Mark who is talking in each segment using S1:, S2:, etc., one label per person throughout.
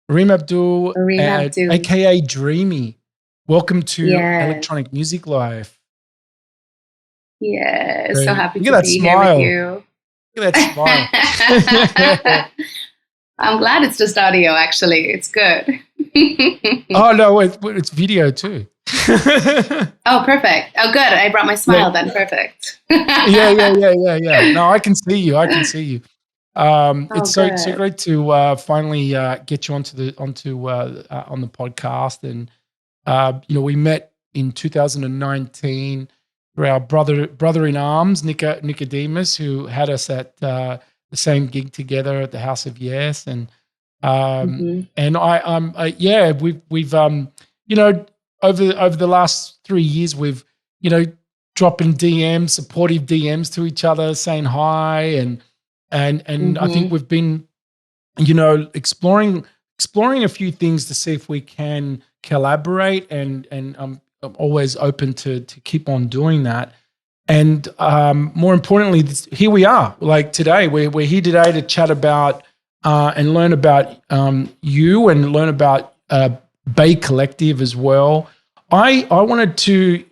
S1: Reem Abdou,
S2: Reem Abdou.
S1: aka DRĽmy. Welcome to
S2: Yes.
S1: Electronic Music Life.
S2: Yes. So
S1: Great.
S2: happy
S1: Look at
S2: to
S1: that
S2: be here with
S1: smile.
S2: you.
S1: Look at that smile.
S2: I'm glad it's just audio, actually. It's good.
S1: Oh, no, it's video too.
S2: Oh, perfect. Oh, good. I brought my smile then. Perfect.
S1: Yeah. No, I can see you. It's so
S2: Good.
S1: great to finally get you on the podcast. And we met in 2019 through our brother in arms, Nickodemus, who had us at the same gig together at the House of Yes. And we've over the last 3 years, we've dropping DMs, supportive DMs to each other, saying hi, and I think we've been exploring a few things to see if we can collaborate, and I'm always open to keep on doing that. And more importantly, here we are. Like today, we're here today to chat about and learn about you, and learn about BAE Collective as well. I wanted to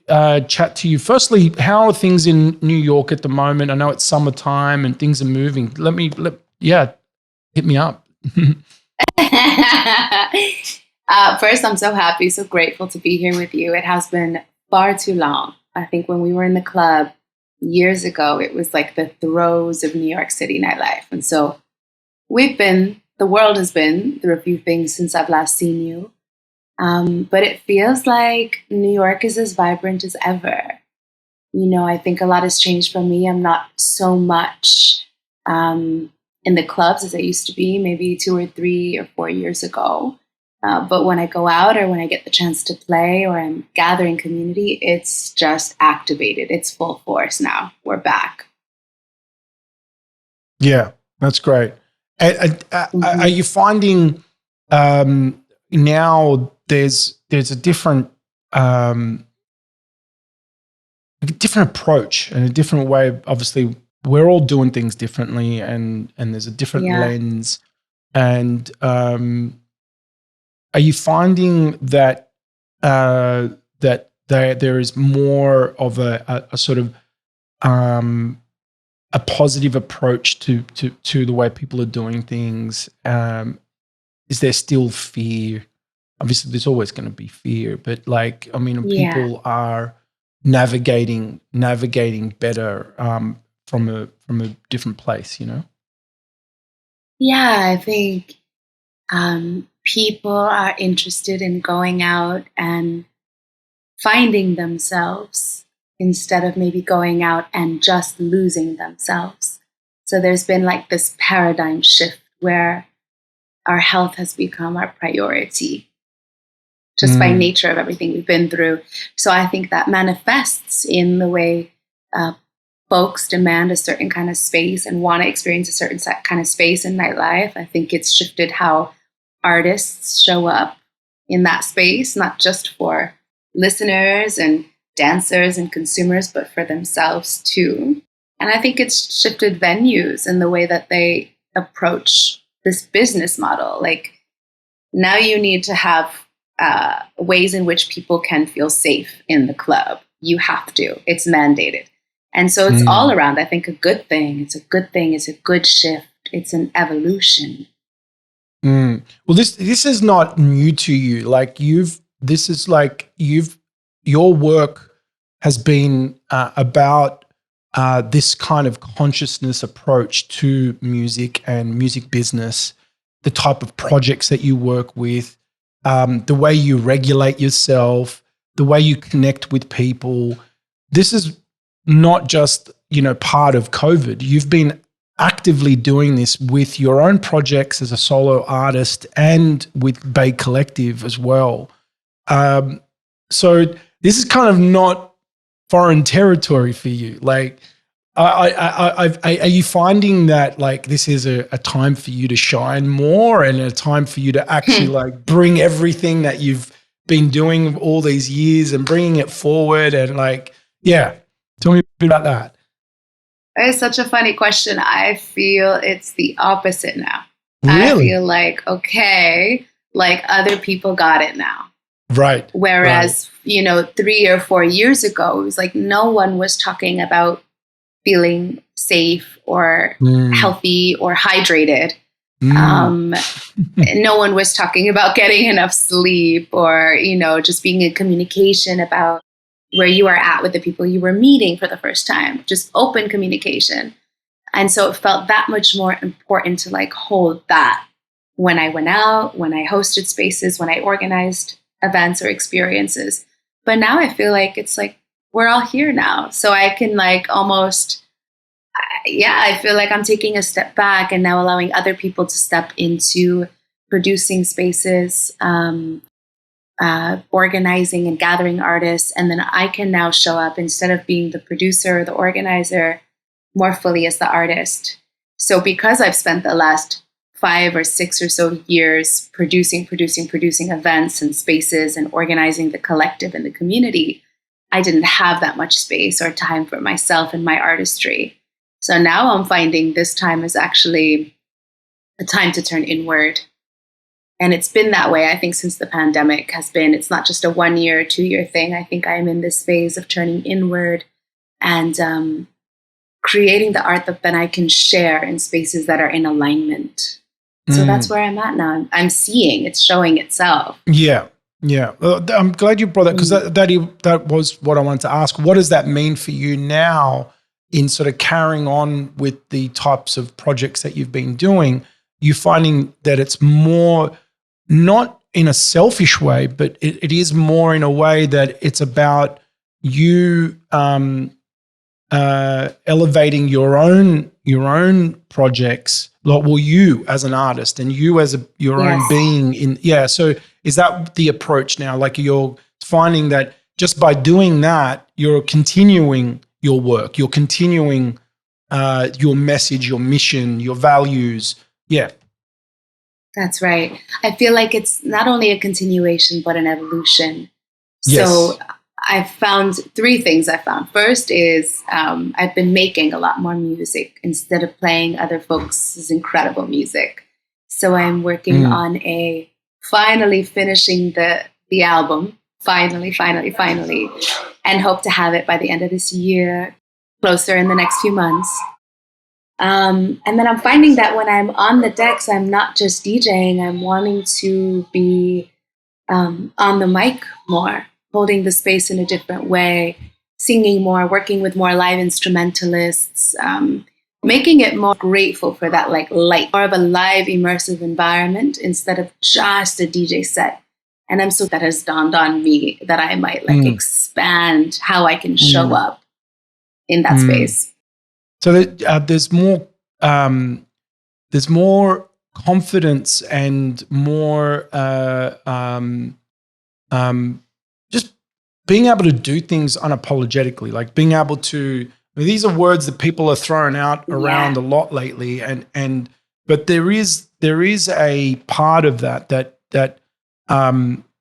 S1: chat to you. Firstly, how are things in New York at the moment? I know it's summertime and things are moving. Hit me up.
S2: First, I'm so happy, so grateful to be here with you. It has been far too long. I think when we were in the club years ago, it was like the throes of New York City nightlife. And so the world has been through a few things since I've last seen you. But it feels like New York is as vibrant as ever. I think a lot has changed for me. I'm not so much in the clubs as I used to be, maybe 2 or 3 or 4 years ago. But when I go out, or when I get the chance to play, or I'm gathering community, it's just activated. It's full force now. We're back.
S1: Yeah, that's great. Are you finding now there's a different approach and a different way of, obviously we're all doing things differently, and there's a different lens. And are you finding that there is more of a sort of a positive approach to the way people are doing things? Is there still fear? Obviously, there's always going to be fear, but people are navigating better from a different place,
S2: Yeah, I think people are interested in going out and finding themselves instead of maybe going out and just losing themselves. So there's been like this paradigm shift where our health has become our priority, just by nature of everything we've been through. So I think that manifests in the way folks demand a certain kind of space and want to experience a certain kind of space in nightlife. I think it's shifted how artists show up in that space, not just for listeners and dancers and consumers, but for themselves too. And I think it's shifted venues in the way that they approach this business model. Like, now you need to have ways in which people can feel safe in the club. You have to. It's mandated. And so it's all around, I think, a good thing. It's a good thing. It's a good shift. It's an evolution.
S1: Well, this is not new to you. Like your work has been about this kind of consciousness approach to music and music business, the type of projects that you work with, the way you regulate yourself, the way you connect with people. This is not just, part of COVID. You've been actively doing this with your own projects as a solo artist and with BAE Collective as well. So this is kind of not foreign territory for you. Like, are you finding that like this is a time for you to shine more, and a time for you to actually like bring everything that you've been doing all these years and bringing it forward? And tell me a bit about that.
S2: It's such a funny question. I feel it's the opposite now.
S1: Really?
S2: I feel like, okay, like other people got it now.
S1: Right.
S2: Whereas, 3 or 4 years ago, it was like no one was talking about feeling safe or healthy or hydrated. No one was talking about getting enough sleep or, just being in communication about where you are at with the people you were meeting for the first time, just open communication. And so it felt that much more important to like hold that when I went out, when I hosted spaces, when I organized events or experiences. But now I feel like it's like we're all here now. So I can like almost, I feel like I'm taking a step back and now allowing other people to step into producing spaces, organizing and gathering artists. And then I can now show up instead of being the producer or the organizer more fully as the artist. So because I've spent the last 5 or 6 or so years producing events and spaces and organizing the collective and the community, I didn't have that much space or time for myself and my artistry. So now I'm finding this time is actually a time to turn inward. And it's been that way, I think, since the pandemic has been. It's not just a 1 year or 2 year thing. I think I am in this phase of turning inward and creating the art that then I can share in spaces that are in alignment. So that's where I'm at now. I'm seeing it's showing itself.
S1: Yeah. I'm glad you brought that because that was what I wanted to ask. What does that mean for you now in sort of carrying on with the types of projects that you've been doing? You finding that it's more not in a selfish way, but it is more in a way that it's about you elevating your own projects, like you as an artist and you as your own being so is that the approach now? Like you're finding that just by doing that, you're continuing your work, you're continuing your message, your mission, your values. Yeah.
S2: That's right. I feel like it's not only a continuation, but an evolution.
S1: Yes.
S2: So I've found 3 things I found. First is I've been making a lot more music instead of playing other folks' incredible music. So I'm working on finally finishing the album, finally, and hope to have it by the end of this year, closer in the next few months. And then I'm finding that when I'm on the decks, I'm not just DJing, I'm wanting to be on the mic more, holding the space in a different way, singing more, working with more live instrumentalists, making it more grateful for that like light, more of a live immersive environment instead of just a DJ set. And I'm so that has dawned on me that I might like expand how I can show up in that space.
S1: So there's more confidence and more just being able to do things unapologetically, like being able to. I mean, these are words that people are throwing out around a lot lately, but there is a part of that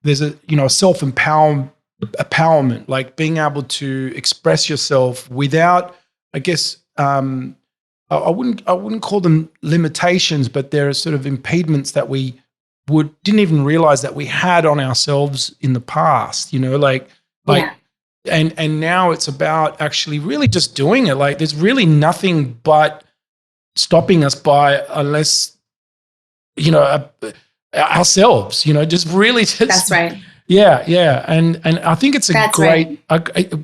S1: there's a self-empowerment, like being able to express yourself without, I guess. I wouldn't call them limitations, but there are sort of impediments that we didn't even realize that we had on ourselves in the past, and now it's about actually really just doing it. Like there's really nothing but stopping us unless ourselves, just really just.
S2: That's right.
S1: Yeah. And I think it's
S2: That's great.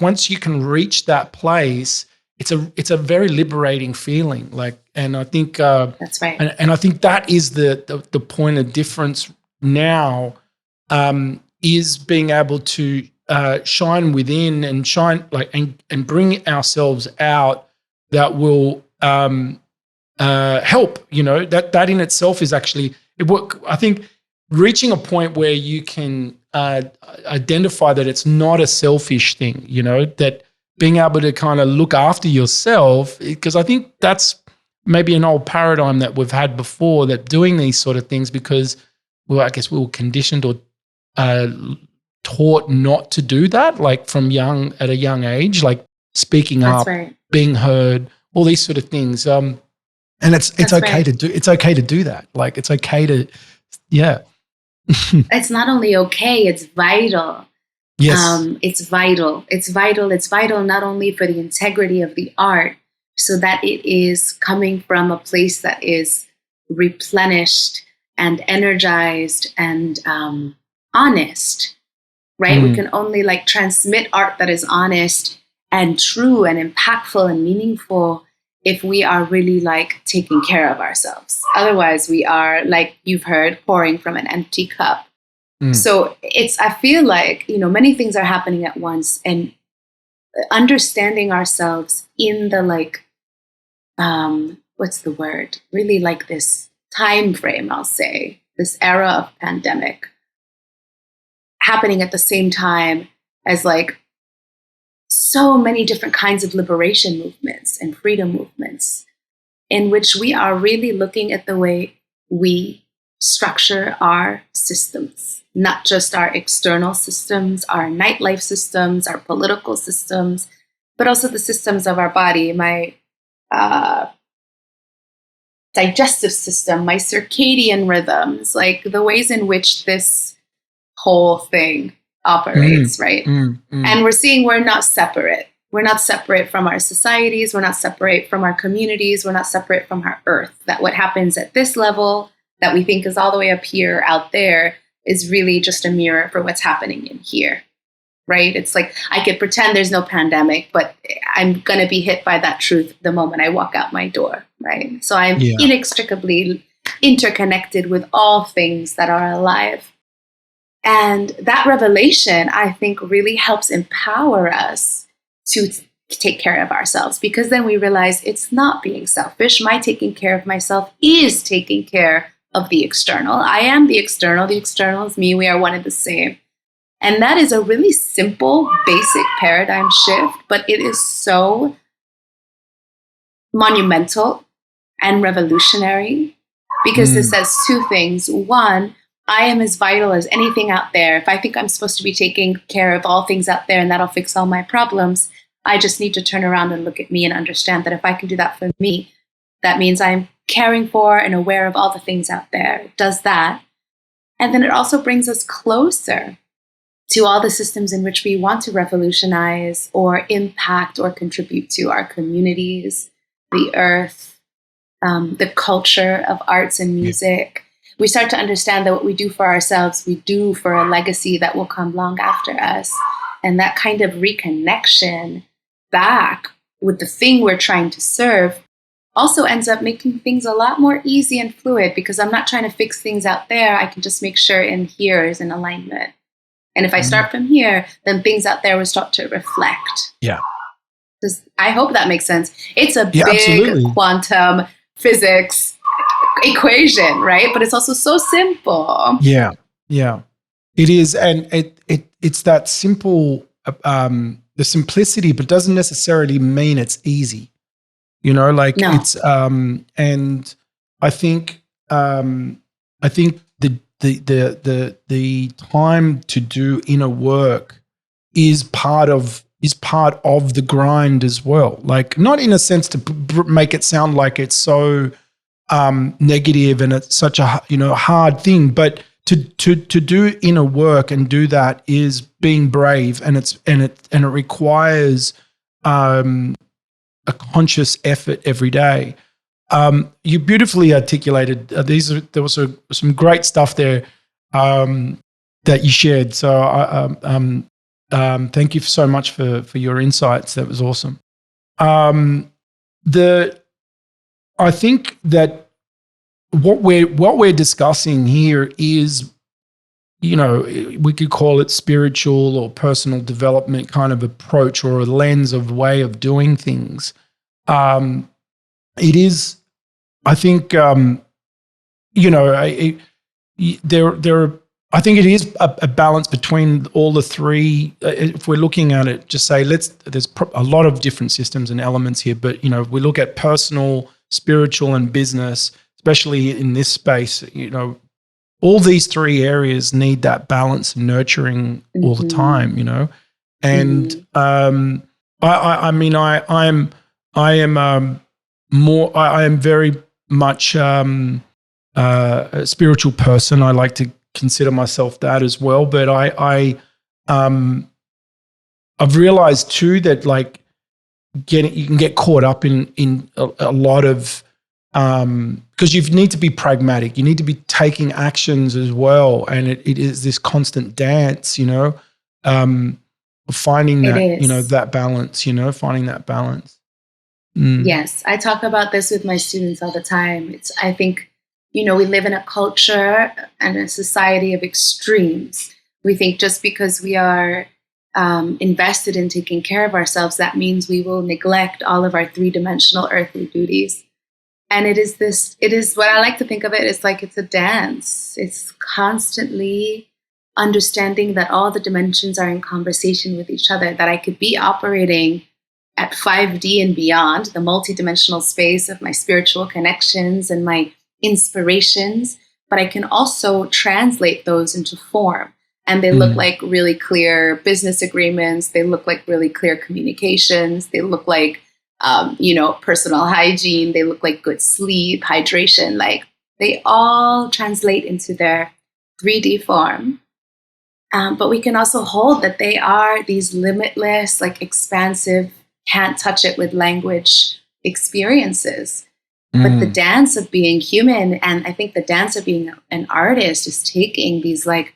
S1: Once you can reach that place, it's a very liberating feeling. And I think
S2: that's right.
S1: And I think that is the point of difference now, is being able to shine within and shine and bring ourselves out that will help. That in itself is actually I think reaching a point where you can identify that it's not a selfish thing. That being able to kind of look after yourself, because I think that's maybe an old paradigm that we've had before, that doing these sort of things because, well, I guess we were conditioned or taught not to do that, like at a young age, like speaking
S2: That's
S1: up,
S2: right.
S1: being heard, all these sort of things. And it's okay to do that. Like it's okay to, yeah.
S2: It's not only okay, it's vital.
S1: Yes.
S2: It's vital. It's vital. It's vital not only for the integrity of the art, so that it is coming from a place that is replenished and energized and honest, right? We can only like transmit art that is honest and true and impactful and meaningful if we are really like taking care of ourselves. Otherwise, we are, like you've heard, pouring from an empty cup. So I feel like, many things are happening at once, and understanding ourselves in the like, what's the word? Really like this time frame, I'll say, this era of pandemic happening at the same time as like so many different kinds of liberation movements and freedom movements, in which we are really looking at the way we structure our systems, not just our external systems, our nightlife systems, our political systems, but also the systems of our body, my digestive system, my circadian rhythms, like the ways in which this whole thing operates, right? And we're seeing we're not separate. We're not separate from our societies. We're not separate from our communities. We're not separate from our earth. That what happens at this level that we think is all the way up here, out there, is really just a mirror for what's happening in here, right? It's like I could pretend there's no pandemic, but I'm going to be hit by that truth the moment I walk out my door, right? So I'm inextricably interconnected with all things that are alive. And that revelation, I think, really helps empower us to take care of ourselves, because then we realize it's not being selfish. My taking care of myself is taking care of the external. I am the external is me. We are one and the same. And that is a really simple, basic paradigm shift, but it is so monumental and revolutionary, because it says two things. One, I am as vital as anything out there. If I think I'm supposed to be taking care of all things out there and that'll fix all my problems, I just need to turn around and look at me and understand that if I can do that for me, that means I'm caring for and aware of all the things out there. It does that. And then it also brings us closer to all the systems in which we want to revolutionize or impact or contribute to our communities, the earth, the culture of arts and music. We start to understand that what we do for ourselves, we do for a legacy that will come long after us. And that kind of reconnection back with the thing we're trying to serve also ends up making things a lot more easy and fluid, because I'm not trying to fix things out there. I can just make sure in here is in alignment. And if I start from here, then things out there will start to reflect.
S1: Yeah.
S2: I hope that makes sense. It's a big
S1: absolutely.
S2: Quantum physics equation, right? But it's also so simple.
S1: Yeah. It is, and it's that simple, the simplicity, but doesn't necessarily mean it's easy. It's and I think the time to do inner work is part of the grind as well. Like, not in a sense to make it sound like it's so negative and it's such a hard thing, but to do inner work and do that is being brave, and it requires a conscious effort every day. You beautifully articulated there was some great stuff there that you shared. So thank you so much for your insights. That was awesome. I think that what we're discussing here is, we could call it spiritual or personal development kind of approach, or a lens of way of doing things. It is, I think, I think it is a balance between all the three. If we're looking at it, just say there's a lot of different systems and elements here, but if we look at personal, spiritual, and business, especially in this space, all these three areas need that balance of nurturing all the time, And I am very much a spiritual person. I like to consider myself that as well. But I've realized too that like you can get caught up in a lot of because you need to be pragmatic. You need to be taking actions as well, and it is this constant dance, finding
S2: It
S1: that,
S2: is.
S1: that balance, finding that balance.
S2: Yes, I talk about this with my students all the time. I think, we live in a culture and a society of extremes. We think just because we are invested in taking care of ourselves, that means we will neglect all of our three-dimensional earthly duties. And it is what I like to think of it, it's like it's a dance. It's constantly understanding that all the dimensions are in conversation with each other, that I could be operating at 5D and beyond, the multidimensional space of my spiritual connections and my inspirations, but I can also translate those into form. And they look like really clear business agreements. They look like really clear communications. They look like, personal hygiene. They look like good sleep, hydration. Like they all translate into their 3D form. But we can also hold that they are these limitless, like expansive, can't touch it with language experiences. But the dance of being human, and I think the dance of being an artist, is taking these like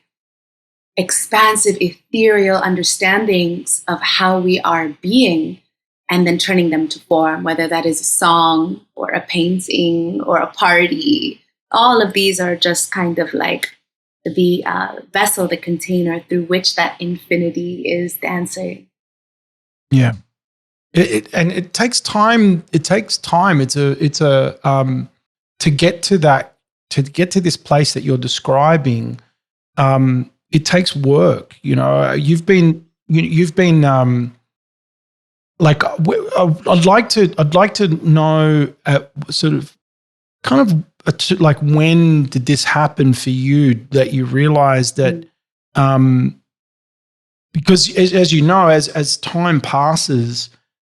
S2: expansive, ethereal understandings of how we are being and then turning them to form, whether that is a song or a painting or a party. All of these are just kind of like the vessel, the container through which that infinity is dancing.
S1: Yeah. It takes time. It takes time. It's a to get to this place that you're describing. It takes work. You've been like I'd like to know sort of kind of like when did this happen for you that you realized that because as you know, as time passes,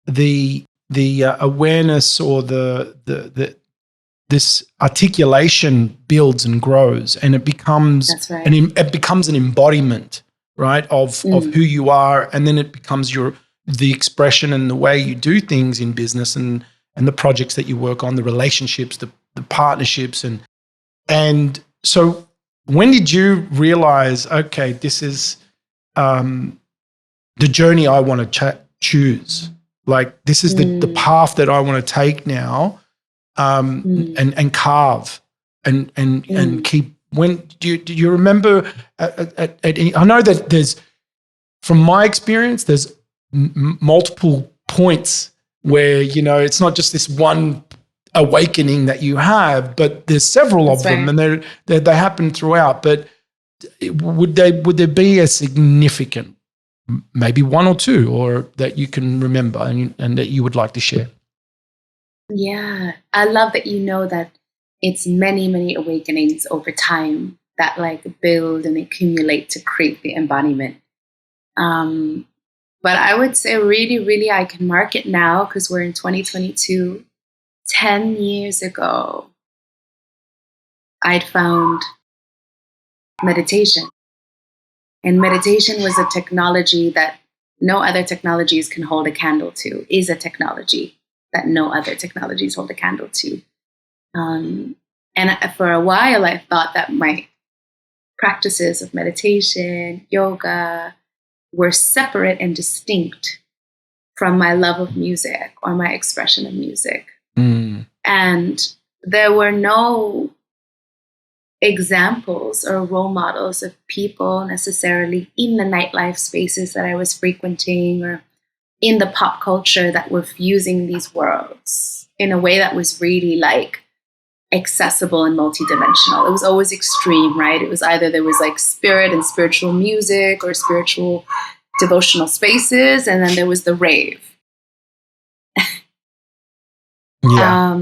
S1: the awareness or the this articulation builds and grows, and it becomes it becomes an embodiment, right, of who you are, and then it becomes the expression and the way you do things in business and the projects that you work on, the relationships, the partnerships, and so when did you realize, okay, this is the journey I want to choose? Like this is the path that I want to take now, and carve and keep. When do you remember at any? I know that there's, from my experience, there's multiple points where it's not just this one awakening that you have, but there's several of them, and they happen throughout. But would there be a significant, maybe one or two, or that you can remember and that you would like to share?
S2: Yeah, I love that that it's many, many awakenings over time that like build and accumulate to create the embodiment. But I would say really, really I can mark it now because we're in 2022. 10 years ago, I'd found meditation. And meditation was a technology that no other technologies can hold a candle to, is a technology that no other technologies hold a candle to. And for a while, I thought that my practices of meditation, yoga, were separate and distinct from my love of music or my expression of music. And there were no examples or role models of people necessarily in the nightlife spaces that I was frequenting or in the pop culture that were fusing these worlds in a way that was really like accessible and multidimensional. It was always extreme, right? It was either there was like spirit and spiritual music or spiritual devotional spaces, and then there was the rave.
S1: Yeah.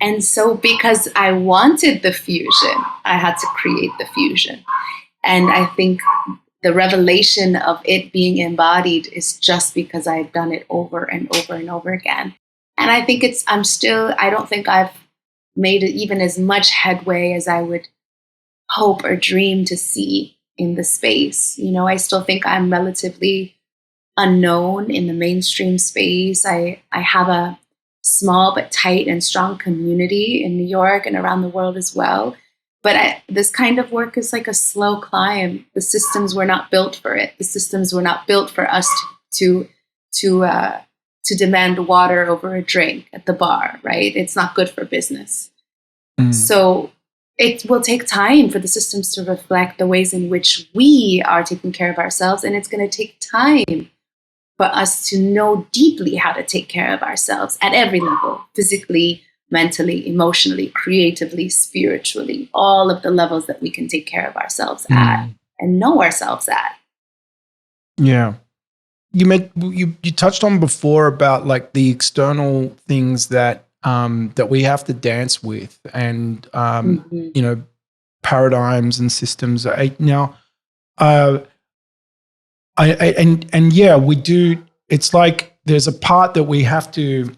S2: And so because I wanted the fusion, I had to create the fusion. And I think the revelation of it being embodied is just because I've done it over and over and over again. And I think I don't think I've made it even as much headway as I would hope or dream to see in the space. I still think I'm relatively unknown in the mainstream space. I have a small but tight and strong community in New York and around the world as well. But this kind of work is like a slow climb. The systems were not built for it. The systems were not built for us to demand water over a drink at the bar, right? It's not good for business. So it will take time for the systems to reflect the ways in which we are taking care of ourselves. And it's going to take time for us to know deeply how to take care of ourselves at every level, physically, mentally, emotionally, creatively, spiritually, all of the levels that we can take care of ourselves at and know ourselves at.
S1: Yeah. You touched on before about like the external things that that we have to dance with, and paradigms and systems. We do. It's like there's a part that we have to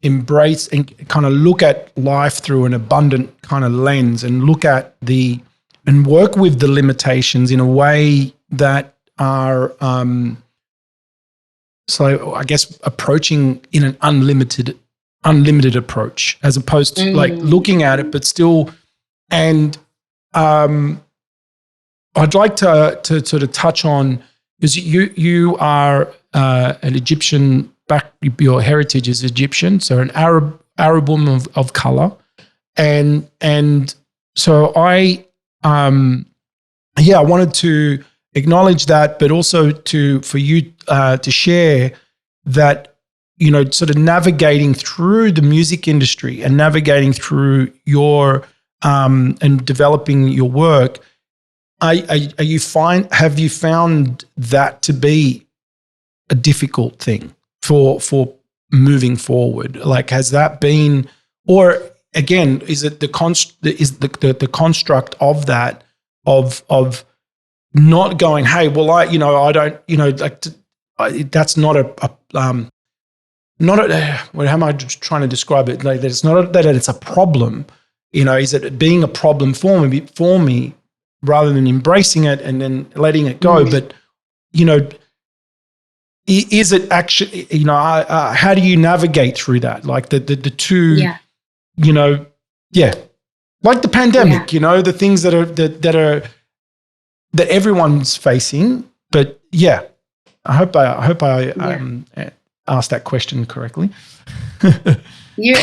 S1: embrace and kind of look at life through an abundant kind of lens, and look at and work with the limitations in a way that are so I guess approaching in an unlimited approach, as opposed to like looking at it, but still. And I'd like to sort of touch on, because you are an Egyptian your heritage is Egyptian, so an Arab woman of color, and so I wanted to acknowledge that, but also for you to share that, sort of navigating through the music industry and navigating through your and developing your work. Have you found that to be a difficult thing for moving forward? Like, has that been, or again, is it the construct of that of not going, hey, well, I don't, that's not how am I trying to describe it? Like, it's not that it's a problem, is it being a problem for me, rather than embracing it and then letting it go? But, is it actually, how do you navigate through that? Like the two, like the pandemic, the things that everyone's facing. But I hope I asked that question correctly.
S2: You're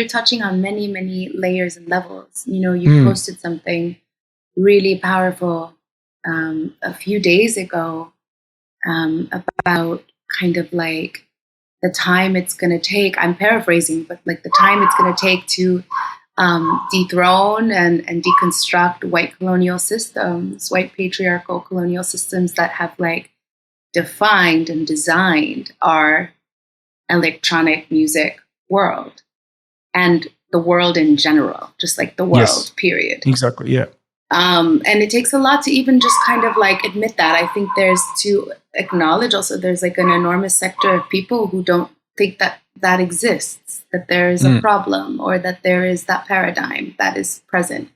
S2: touching on many, many layers and levels. You posted something really powerful a few days ago about kind of like the time it's going to take. I'm paraphrasing, but like the time it's going to take to dethrone and deconstruct white colonial systems, white patriarchal colonial systems that have like defined and designed our electronic music world and the world in general, just like the world, period.
S1: Exactly, yeah.
S2: And it takes a lot to even just kind of like admit that. I think there's to acknowledge also there's like an enormous sector of people who don't think that that exists, that there is a problem, or that there is that paradigm that is present.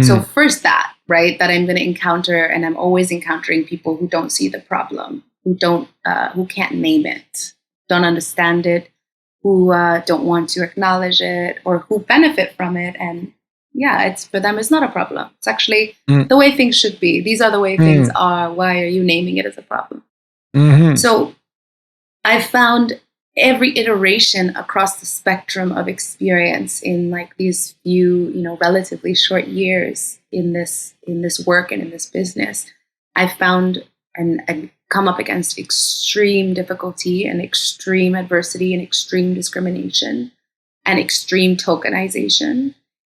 S2: So first that I'm going to encounter, and I'm always encountering people who don't see the problem, who can't name it, don't understand it, who don't want to acknowledge it, or who benefit from it. And it's for them, it's not a problem. It's actually the way things should be. These are the way things are. Why are you naming it as a problem? So I found every iteration across the spectrum of experience in like these few, relatively short years in this work and in this business, I found and come up against extreme difficulty and extreme adversity and extreme discrimination and extreme tokenization.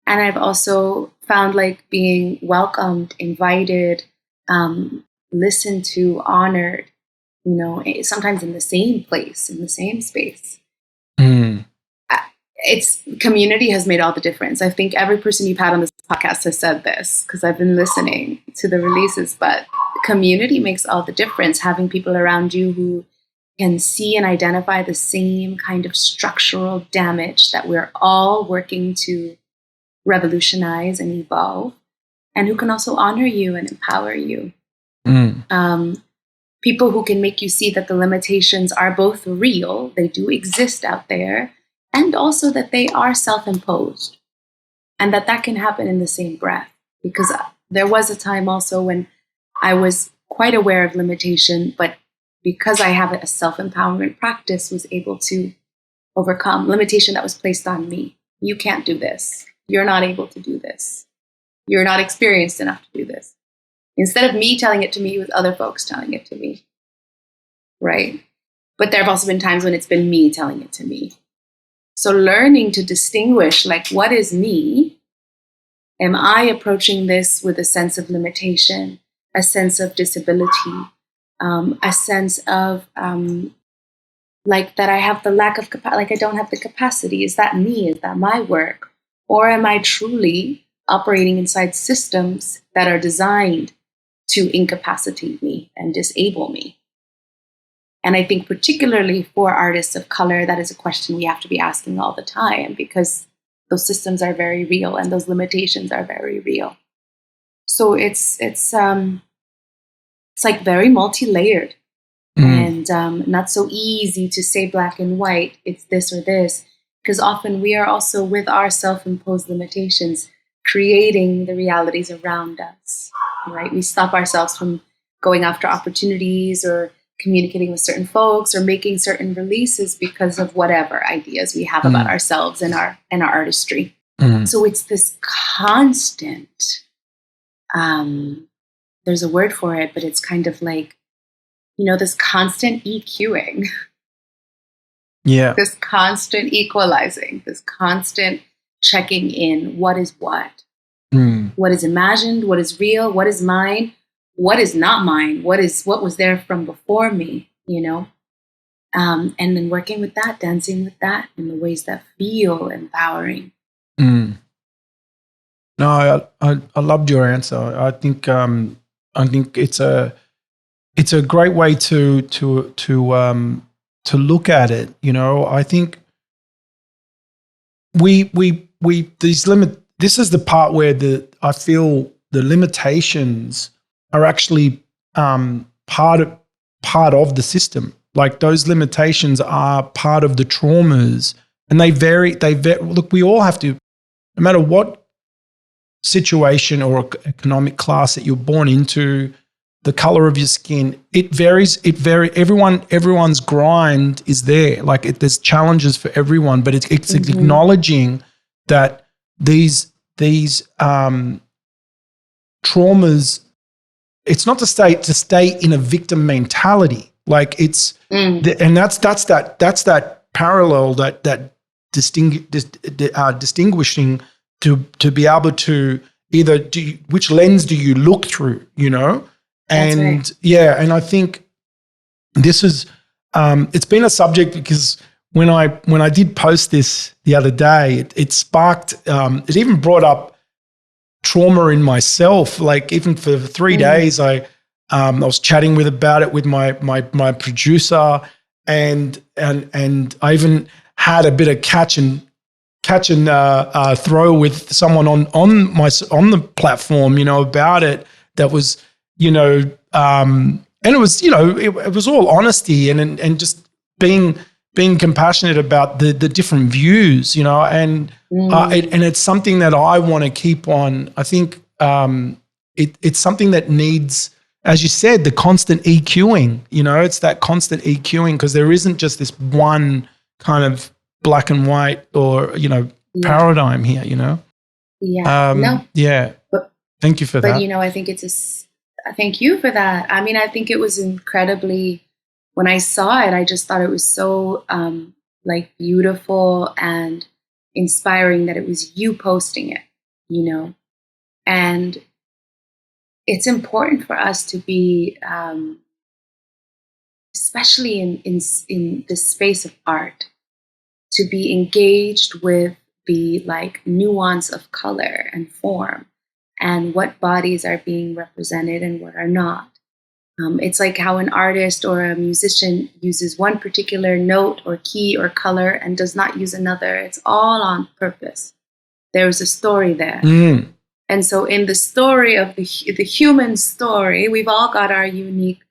S2: And I've also found like being welcomed, invited, listened to, honored, sometimes in the same place, in the same space. It's community has made all the difference. I think every person you've had on this podcast has said this, because I've been listening to the releases, but community makes all the difference. Having people around you who can see and identify the same kind of structural damage that we're all working to revolutionize and evolve, and who can also honor you and empower you. People who can make you see that the limitations are both real, they do exist out there, and also that they are self-imposed, and that can happen in the same breath. Because there was a time also when I was quite aware of limitation, but because I have a self-empowerment practice, was able to overcome limitation that was placed on me. You can't do this. You're not able to do this. You're not experienced enough to do this. Instead of me telling it to me, it was other folks telling it to me. Right? But there have also been times when it's been me telling it to me. So learning to distinguish, like, what is me? Am I approaching this with a sense of limitation, a sense of disability, a sense of like that I have the lack of capacity, like I don't have the capacity? Is that me? Is that my work? Or am I truly operating inside systems that are designed to incapacitate me and disable me? And I think particularly for artists of color, that is a question we have to be asking all the time, because those systems are very real and those limitations are very real. So it's like very multi-layered and not so easy to say black and white, it's this or this, because often we are also, with our self-imposed limitations, creating the realities around us, right? We stop ourselves from going after opportunities or communicating with certain folks or making certain releases because of whatever ideas we have about ourselves and our artistry. So it's this constant, there's a word for it, but it's kind of like, this constant EQing.
S1: Yeah.
S2: This constant equalizing, this constant checking in. What is what? What is imagined? What is real? What is mine? What is not mine? What was there from before me? And then working with that, dancing with that in the ways that feel empowering.
S1: No, I loved your answer. I think it's a great way to look at it. I think this is the part where I feel the limitations are actually part of the system. Like, those limitations are part of the traumas, and they vary. Look, we all have to, no matter what situation or economic class that you're born into, the color of your skin, it varies. Everyone's grind is there. Like, there's challenges for everyone, but it's acknowledging that these traumas. It's not to stay in a victim mentality. Like, it's and that's that parallel that distinguishing to be able to either which lens do you look through, and right. Yeah, and I think this is it's been a subject, because when I did post this the other day, it sparked it even brought up trauma in myself. Like, even for 3 days, I was chatting about it with my producer, and I even had a bit of catch and throw with someone on the platform, about it. That was, and it was, it was all honesty and just being compassionate about the different views, and it's something that I want to keep on. I think it's something that needs, as you said, the constant EQing. It's that constant EQing, because there isn't just this one kind of black and white or paradigm here.
S2: No.
S1: Yeah. Thank you for that.
S2: But I think thank you for that. I mean, I think it was incredibly. When I saw it, I just thought it was so beautiful and inspiring that it was you posting it, and it's important for us to be, especially in the space of art, to be engaged with the nuance of color and form and what bodies are being represented and what are not. It's like how an artist or a musician uses one particular note or key or color and does not use another. It's all on purpose. There's a story there.
S1: Mm.
S2: And so in the story of the human story, we've all got our unique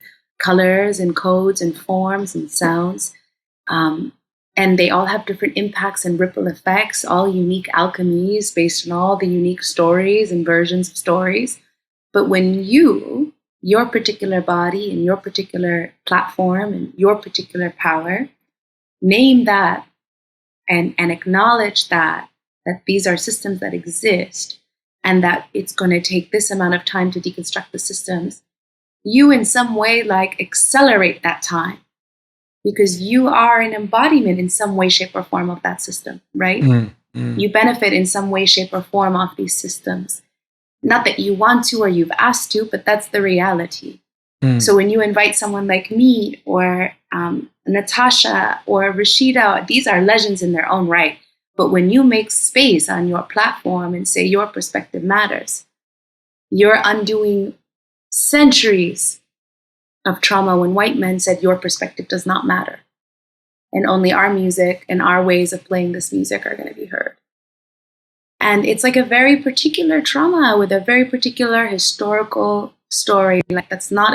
S2: colors and codes and forms and sounds. And they all have different impacts and ripple effects, all unique alchemies based on all the unique stories and versions of stories. But when your particular body and your particular platform and your particular power, name that and acknowledge that these are systems that exist and that it's going to take this amount of time to deconstruct the systems, you in some way like accelerate that time. Because you are an embodiment in some way, shape, or form of that system, right? You benefit in some way, shape, or form of these systems. Not that you want to or you've asked to, but that's the reality. So when you invite someone like me or Natasha or Rashida, these are legends in their own right. But when you make space on your platform and say your perspective matters, you're undoing centuries of trauma when white men said your perspective does not matter. And only our music and our ways of playing this music are going to be heard. And it's like a very particular trauma with a very particular historical story. Like it's not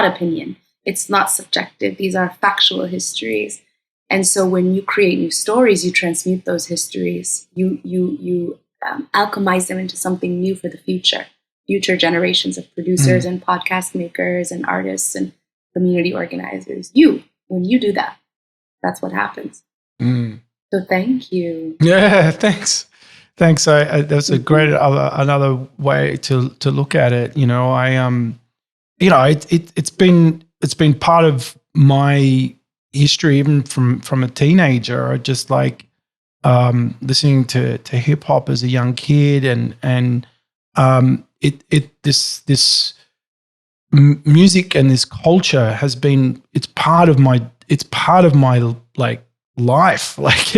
S2: opinion. It's not subjective. These are factual histories. And so when you create new stories, you transmute those histories. You alchemize them into something new for the future generations of producers and podcast makers and artists and community organizers. When you do that, that's what happens. So thank you.
S1: Yeah, thanks. That's a great another way to look at it. It's been part of my history even from a teenager. I just like listening to hip hop as a young kid and this music and this culture has been it's part of my like life. Like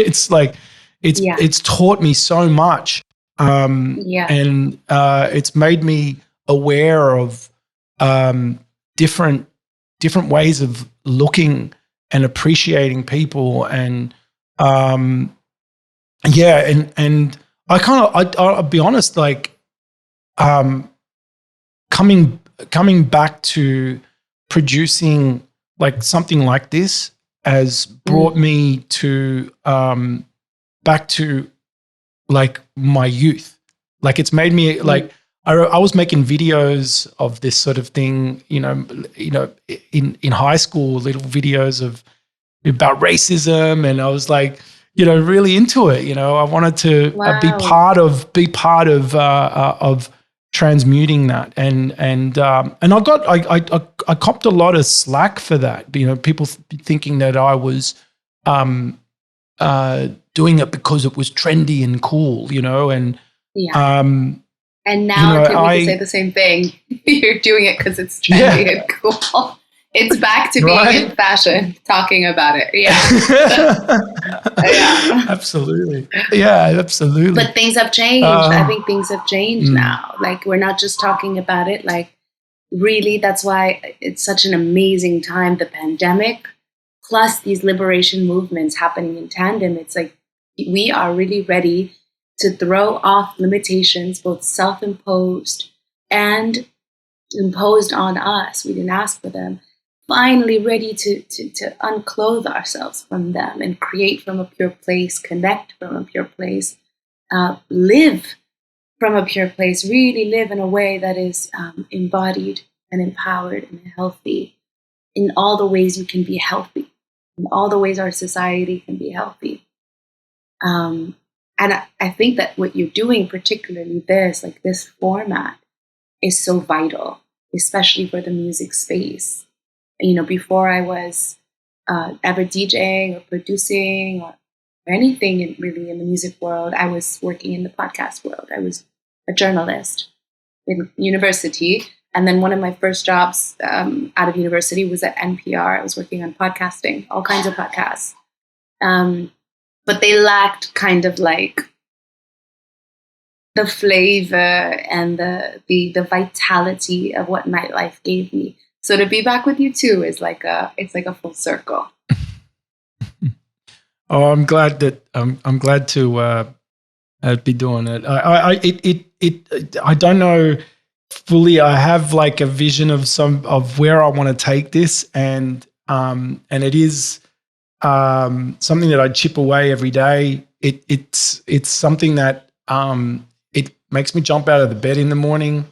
S1: it's taught me so much, and it's made me aware of different ways of looking and appreciating people, and and I'll be honest, like coming back to producing like something like this has brought me to back to like my youth. Like it's made me like I was making videos of this sort of thing, in high school, little videos about racism, and I was like, really into it. I wanted to be part of transmuting that, and I copped a lot of slack for that. People thinking that I was doing it because it was trendy and cool,
S2: and now people say the same thing. You're doing it because it's trendy and cool. It's back to being in fashion, talking about it. Yeah.
S1: Absolutely. Yeah, absolutely.
S2: But things have changed. I think things have changed now. Like we're not just talking about it. Like really, that's why it's such an amazing time. The pandemic plus these liberation movements happening in tandem. It's like we are really ready to throw off limitations, both self-imposed and imposed on us. We didn't ask for them. Finally ready to unclothe ourselves from them and create from a pure place, connect from a pure place, live from a pure place, really live in a way that is embodied and empowered and healthy in all the ways you can be healthy, in all the ways our society can be healthy. And I think that what you're doing, particularly this format, is so vital, especially for the music space. Before I was ever DJing or producing or anything really in the music world, I was working in the podcast world. I was a journalist in university. And then one of my first jobs out of university was at NPR. I was working on podcasting, all kinds of podcasts. But they lacked kind of like the flavor and the vitality of what nightlife gave me. So to be back with you too is it's like a full circle.
S1: Oh, I'm glad to I'd be doing it. I don't know fully. I have like a vision of where I want to take this, and it is something that I chip away every day. It's something that it makes me jump out of the bed in the morning.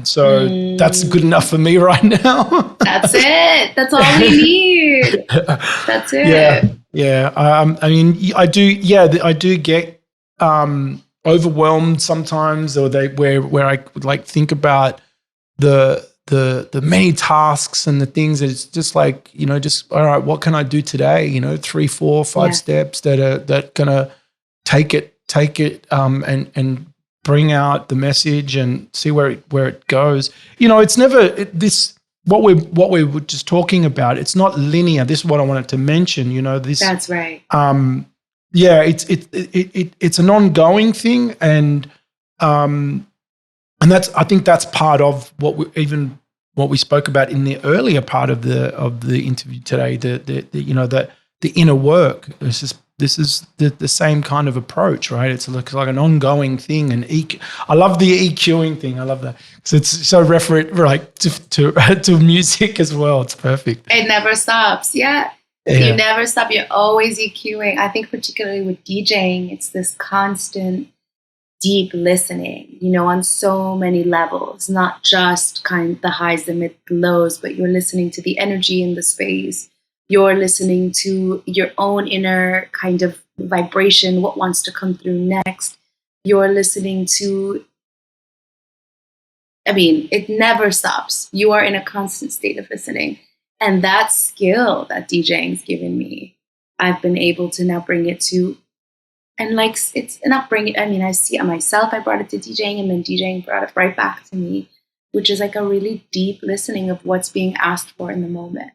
S1: So that's good enough for me right now.
S2: That's it. That's all we need. That's it.
S1: Yeah. I mean, I do. Yeah, I do get overwhelmed sometimes, or where I would like think about the many tasks and the things that it's just like, just all right, what can I do today? 3, 4, 5 steps that gonna take it and bring out the message and see where it goes. It's never this. What we were just talking about, it's not linear. This is what I wanted to mention. This.
S2: That's right.
S1: It's an ongoing thing, and I think that's part of what we spoke about in the earlier part of the interview today. The inner work. This is the same kind of approach, right? It's like an ongoing thing. And I love the EQing thing. I love that. So it's so referent, like to music as well. It's perfect.
S2: It never stops. Yeah. You never stop. You're always EQing. I think particularly with DJing, it's this constant deep listening, on so many levels, not just kind of the highs, the mid, the lows, but you're listening to the energy in the space. You're listening to your own inner kind of vibration, what wants to come through next. You're listening to, it never stops. You are in a constant state of listening. And that skill that DJing's given me, I've been able to now bring it to, and like, it's not bringing, I see it myself, I brought it to DJing, and then DJing brought it right back to me, which is like a really deep listening of what's being asked for in the moment.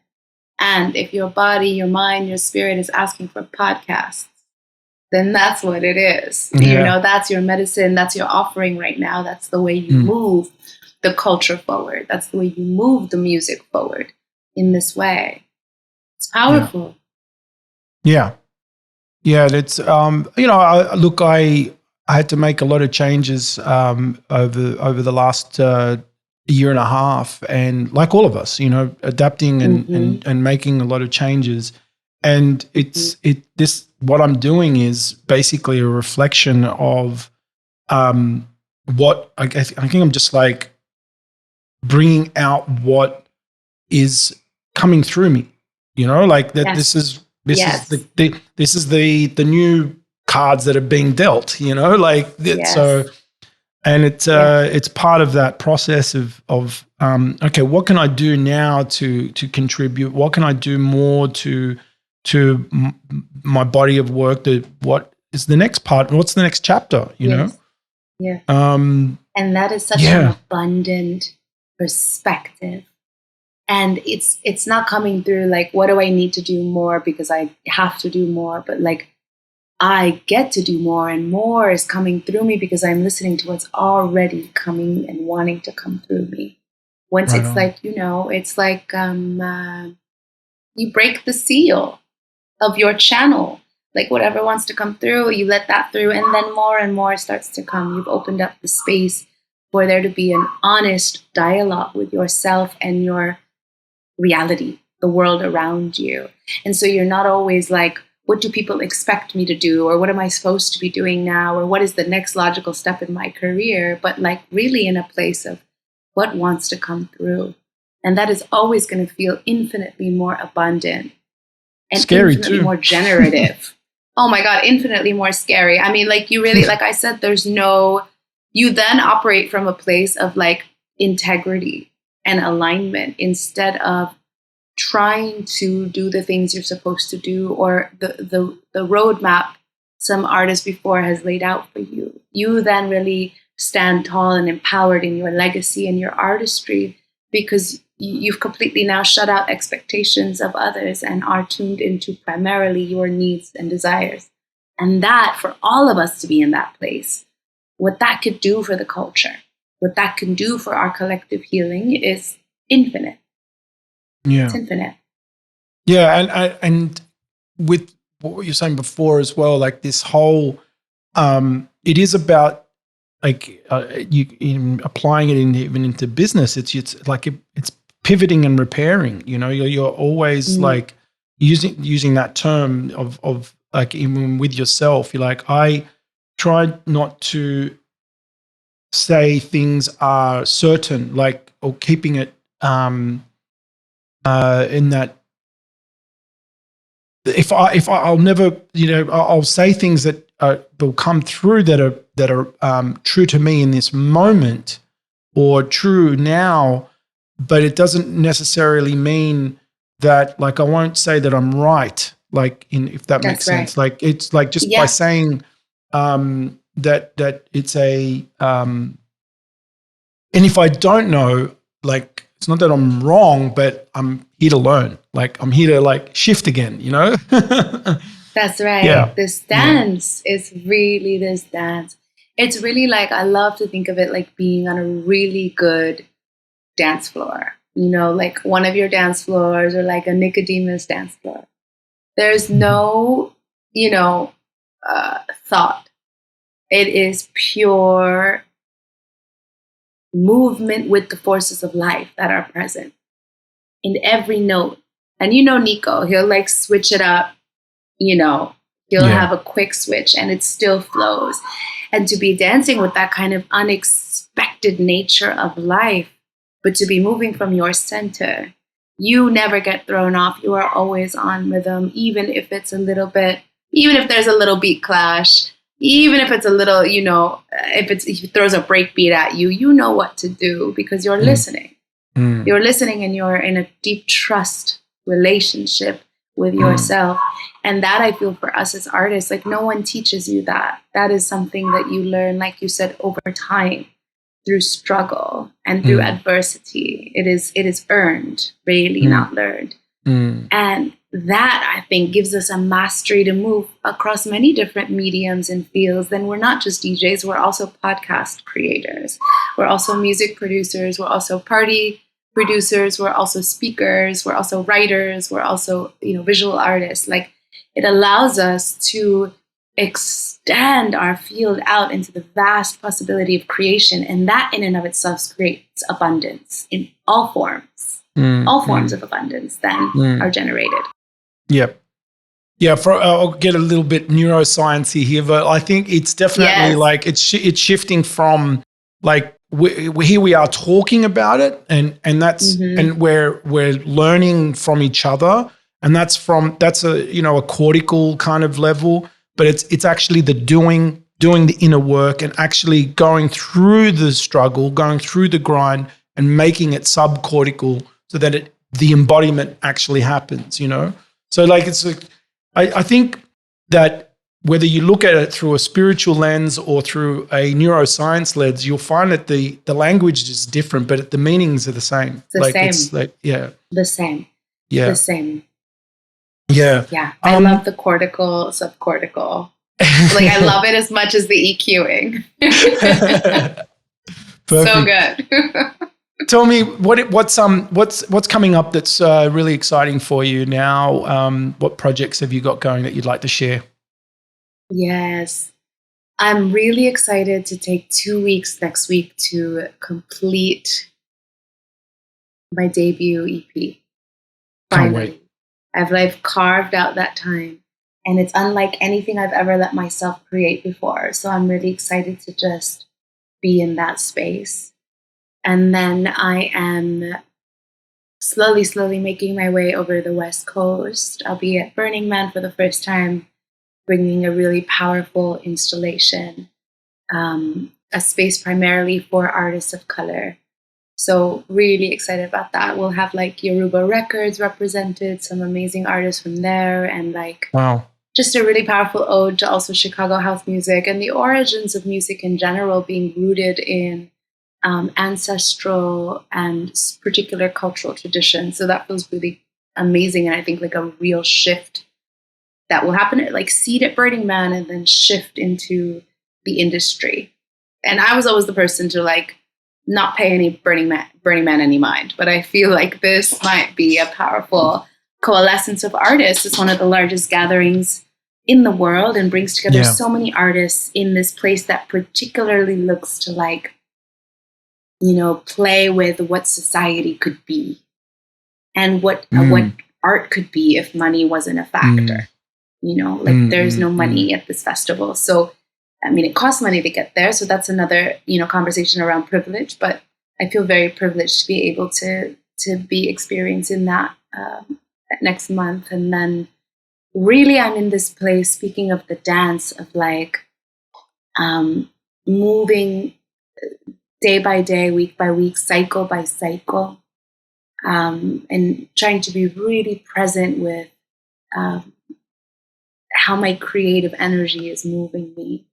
S2: And if your body, your mind, your spirit is asking for podcasts, then that's what it is.
S1: Yeah.
S2: That's your medicine. That's your offering right now. That's the way you move the culture forward. That's the way you move the music forward in this way. It's powerful.
S1: Yeah. It's, I had to make a lot of changes over the last year and a half, and like all of us, adapting and making a lot of changes. And what I'm doing is basically a reflection of what I think I'm just like bringing out what is coming through me, like that.
S2: Yes.
S1: This is the new cards that are being dealt, so. And it's part of that process of okay, what can I do now to contribute? What can I do more to my body of work? What is the next part? What's the next chapter? You know?
S2: Yeah. And that is such an abundant perspective. And it's not coming through like, what do I need to do more because I have to do more, but like, I get to do more, and more is coming through me because I'm listening to what's already coming and wanting to come through me. Once it's like, it's like you break the seal of your channel. Like whatever wants to come through, you let that through, and then more and more starts to come. You've opened up the space for there to be an honest dialogue with yourself and your reality, the world around you. And so you're not always like, what do people expect me to do? Or what am I supposed to be doing now? Or what is the next logical step in my career? But like really in a place of what wants to come through. And that is always going to feel infinitely more abundant and
S1: scary
S2: infinitely
S1: too.
S2: More generative. Oh my God, infinitely more scary. I mean, like you really, like I said, you then operate from a place of like integrity and alignment instead of trying to do the things you're supposed to do, or the roadmap some artist before has laid out for you. You then really stand tall and empowered in your legacy and your artistry because you've completely now shut out expectations of others and are tuned into primarily your needs and desires. And that, for all of us to be in that place, what that could do for the culture, what that can do for our collective healing is infinite.
S1: Yeah.
S2: It's infinite.
S1: Yeah, and with what you were saying before as well, like this whole it is about like you in applying it even into business. It's like it's pivoting and repairing. You know, you're always like using that term of like even with yourself. You're like, I tried not to say things are certain, like, or keeping it in that. If I'll never, you know, I'll say things that will come through that are true to me in this moment or true now, but it doesn't necessarily mean that, like, I won't say that I'm right, like, if that makes sense. Like, it's like just by saying that it's a and if I don't know, like, it's not that I'm wrong, but I'm here to learn. Like, I'm here to like shift again, you know?
S2: That's right.
S1: Yeah.
S2: This dance is really this dance. It's really like, I love to think of it like being on a really good dance floor, you know, like one of your dance floors or like a Nickodemus dance floor. There's no, you know, thought. It is pure movement with the forces of life that are present in every note. And you know, Nico, he'll like switch it up, you know, he'll have a quick switch and it still flows. And to be dancing with that kind of unexpected nature of life, but to be moving from your center, you never get thrown off. You are always on rhythm, even if it's a little bit, even if there's a little beat clash, even if it's a little, you know, if it throws a break beat at you, you know what to do because you're listening. You're listening and you're in a deep trust relationship with yourself. And that, I feel, for us as artists, like, no one teaches you that. That is something that you learn, like you said, over time, through struggle and through adversity. It is earned, really, not learned. And that, I think, gives us a mastery to move across many different mediums and fields. Then we're not just DJs, we're also podcast creators. We're also music producers. We're also party producers. We're also speakers. We're also writers. We're also, you know, visual artists. Like, it allows us to extend our field out into the vast possibility of creation. And that in and of itself creates abundance in all forms. All forms of abundance then are generated.
S1: Yep. Yeah, I'll get a little bit neuroscience-y here, but I think it's definitely like it's shifting from like here we are talking about it, and that's and we're learning from each other, and that's a, you know, a cortical kind of level, but it's actually the doing the inner work and actually going through the struggle, going through the grind, and making it subcortical so that the embodiment actually happens, you know. So like it's like I think that whether you look at it through a spiritual lens or through a neuroscience lens, you'll find that the language is different, but the meanings are the same. It's like the same. Yeah.
S2: The same.
S1: Yeah.
S2: Yeah. I love the cortical, subcortical. Like, I love it as much as the EQing. So good.
S1: Tell me what's coming up that's really exciting for you now. What projects have you got going that you'd like to share?
S2: Yes, I'm really excited to take 2 weeks next week to complete my debut EP.
S1: Can't wait.
S2: I've carved out that time, and it's unlike anything I've ever let myself create before. So I'm really excited to just be in that space. And then I am slowly making my way over the West Coast. I'll be at Burning Man for the first time, bringing a really powerful installation, a space primarily for artists of color. So really excited about that. We'll have like Yoruba Records represented, some amazing artists from there, and like just a really powerful ode to also Chicago house music and the origins of music in general being rooted in ancestral and particular cultural traditions. So that feels really amazing, and I think like a real shift that will happen at like seed at Burning Man and then shift into the industry. And I was always the person to like not pay any Burning Man any mind, but I feel like this might be a powerful coalescence of artists. It's one of the largest gatherings in the world and brings together
S1: Yeah.
S2: so many artists in this place that particularly looks to like, you know, play with what society could be and what art could be if money wasn't a factor. You know, like there's no money at this festival. So, I mean, it costs money to get there. So that's another, you know, conversation around privilege. But I feel very privileged to be able to be experiencing that next month. And then really I'm in this place, speaking of the dance, of like moving day by day, week by week, cycle by cycle, and trying to be really present with how my creative energy is moving me,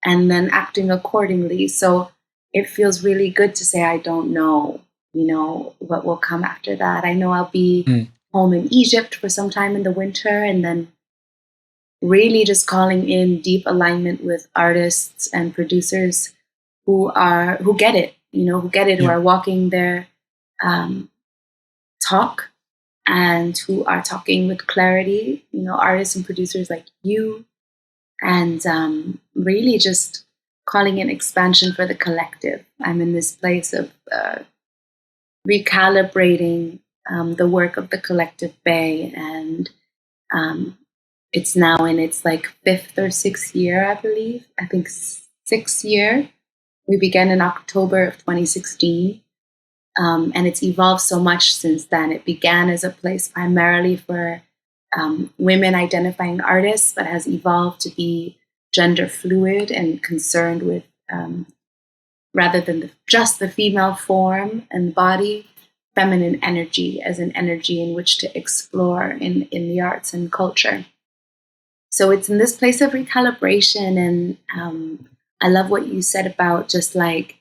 S2: and then acting accordingly. So it feels really good to say, I don't know, you know, what will come after that. I know I'll be home in Egypt for some time in the winter, and then really just calling in deep alignment with artists and producers who get it, you know, who are walking their talk and who are talking with clarity, you know, artists and producers like you, and really just calling in expansion for the collective. I'm in this place of recalibrating the work of the Collective BAE, and it's now in its like 5th or 6th year, I believe. I think 6th year. We began in October of 2016. And it's evolved so much since then. It began as a place primarily for women identifying artists, but has evolved to be gender fluid and concerned with, rather than just the female form and body, feminine energy as an energy in which to explore in the arts and culture. So it's in this place of recalibration. And I love what you said about just like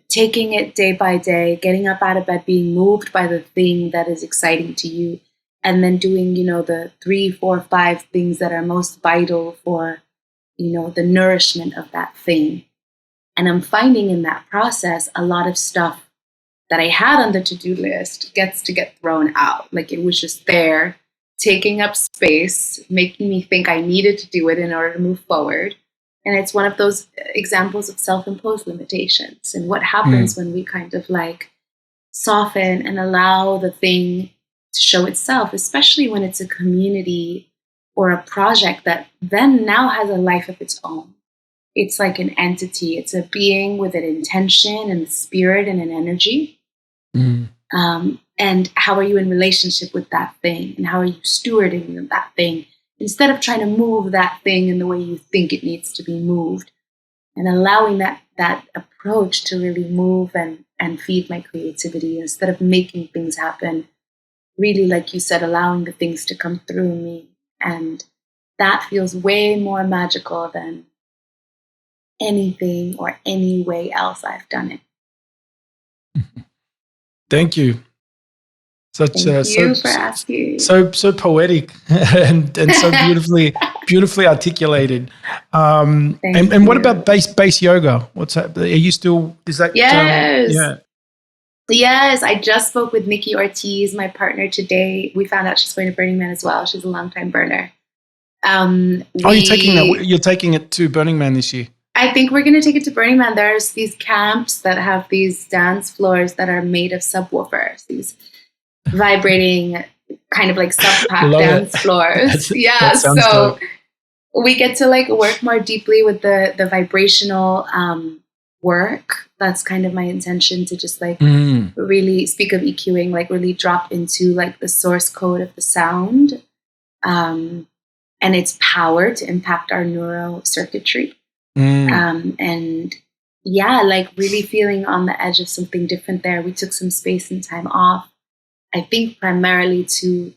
S2: taking it day by day, getting up out of bed, being moved by the thing that is exciting to you, and then doing, you know, the 3, 4, 5 things that are most vital for, you know, the nourishment of that thing. And I'm finding in that process a lot of stuff that I had on the to-do list gets to get thrown out. Like it was just there, taking up space, making me think I needed to do it in order to move forward. And it's one of those examples of self-imposed limitations and what happens when we kind of like soften and allow the thing to show itself, especially when it's a community or a project that then now has a life of its own. It's like an entity. It's a being with an intention and a spirit and an energy. And how are you in relationship with that thing? And how are you stewarding that thing? Instead of trying to move that thing in the way you think it needs to be moved, and allowing that approach to really move and feed my creativity instead of making things happen, really, like you said, allowing the things to come through me. And that feels way more magical than anything or any way else I've done it.
S1: Thank you.
S2: Thank you for asking.
S1: So poetic and so beautifully articulated. And what about BASSyoga? What's that? Are you still? Is that?
S2: Yes. Yes, I just spoke with Nikki Ortiz, my partner, today. We found out she's going to Burning Man as well. She's a longtime burner.
S1: You're taking that. You're taking it to Burning Man this year.
S2: I think we're going to take it to Burning Man. There's these camps that have these dance floors that are made of subwoofers. These vibrating kind of like sub-pack dance floors. So we get to like work more deeply with the vibrational work. That's kind of my intention, to just like really speak of EQing, like really drop into like the source code of the sound and its power to impact our neural circuitry. And yeah, like really feeling on the edge of something different there. We took some space and time off, I think primarily to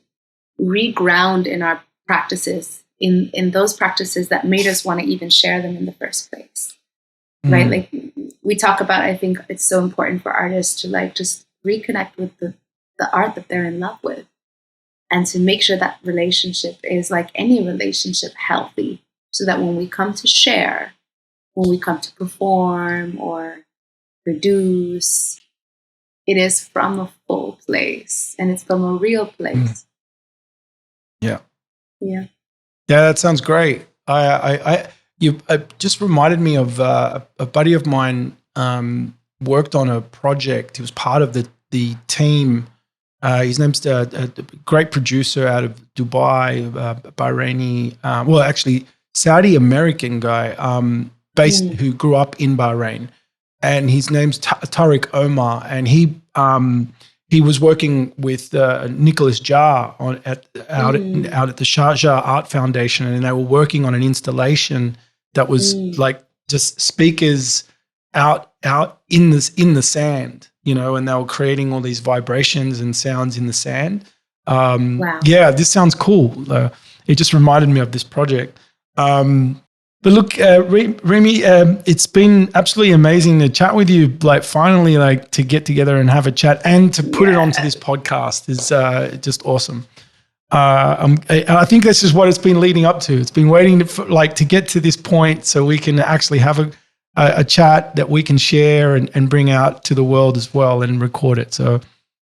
S2: reground in our practices, in those practices that made us want to even share them in the first place. Right? Like we talk about, I think it's so important for artists to like just reconnect with the art that they're in love with, and to make sure that relationship is like any relationship, healthy, so that when we come to share, when we come to perform or produce, it is from a full place and it's from a real place.
S1: Yeah. Yeah, that sounds great. You just reminded me of a buddy of mine worked on a project. He was part of the team. His name's a great producer out of Dubai, Bahraini. Well, actually, Saudi American guy, based who grew up in Bahrain, and his name's Tariq Omar, and he was working with Nicholas Jar out at the Sharjah Art Foundation, and they were working on an installation that was like just speakers out in the sand, you know, and they were creating all these vibrations and sounds in the sand.
S2: Wow.
S1: Yeah, this sounds cool. It just reminded me of this project. But look, Remy, it's been absolutely amazing to chat with you. Like, finally, like, to get together and have a chat and to put it onto this podcast is just awesome. I think this is what it's been leading up to. It's been waiting to get to this point so we can actually have a chat that we can share and bring out to the world as well and record it. So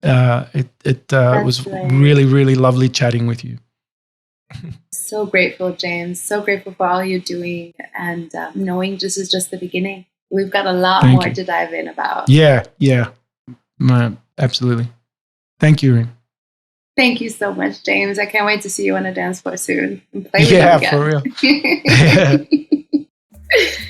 S1: it was really, really lovely chatting with you.
S2: So grateful, James. So grateful for all you're doing, and knowing this is just the beginning. We've got a lot more to dive in about.
S1: Yeah, absolutely. Thank you, Reem.
S2: Thank you so much, James. I can't wait to see you on a dance floor soon and play with you again.
S1: For real.